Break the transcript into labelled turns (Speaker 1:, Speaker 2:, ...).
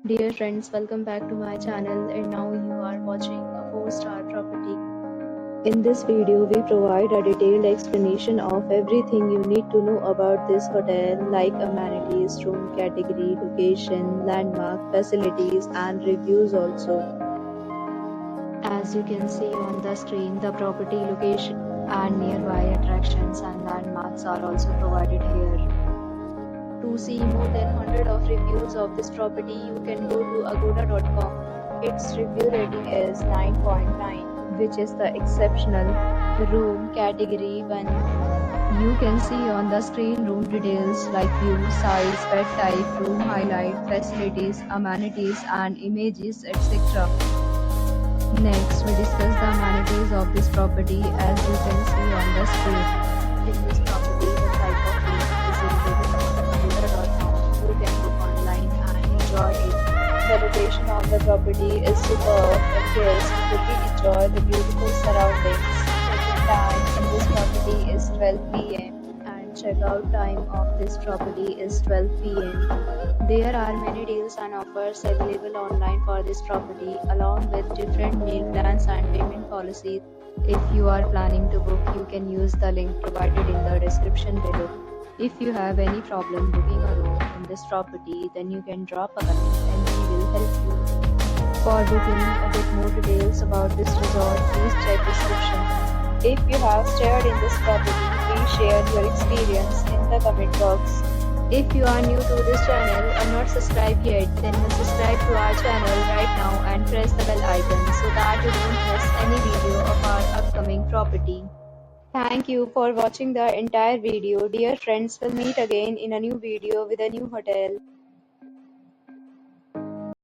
Speaker 1: Dear friends, welcome back to my channel, and now you are watching a 4-star property. In this video, we provide a detailed explanation of everything you need to know about this hotel, like amenities, room category, location, landmark, facilities, and reviews also. As you can see on the screen, the property location and nearby attractions and landmarks are also provided here. To see more than 100 of reviews of this property, you can go to agoda.com. Its review rating is 9.9, which is the exceptional. Room category 1. You can see on the screen room details like view, size, bed type, room highlight, facilities, amenities, and images, etc. Next, we discuss the amenities of this property. As you can see on the screen, in this property, the type of room is included on agoda.com. You can book online and enjoy it. The location of the property is superb and guests will enjoy the beautiful surroundings. Check-in time in this property is 12 p.m. and check-out time of this property is 12 p.m. There are many deals and offers available online for this property, along with different meal plans and payment policies. If you are planning to book, you can use the link provided in the description below. If you have any problem booking a room in this property, then you can drop a comment and we will help you. For booking a bit more details about this resort, please check description. If you have stayed in this property, please share your experience in the comment box. If you are new to this channel or not subscribed yet, then subscribe to our channel right now and press the bell icon so that you don't miss any video of our upcoming property. Thank you for watching the entire video. Dear friends, we'll meet again in a new video with a new hotel.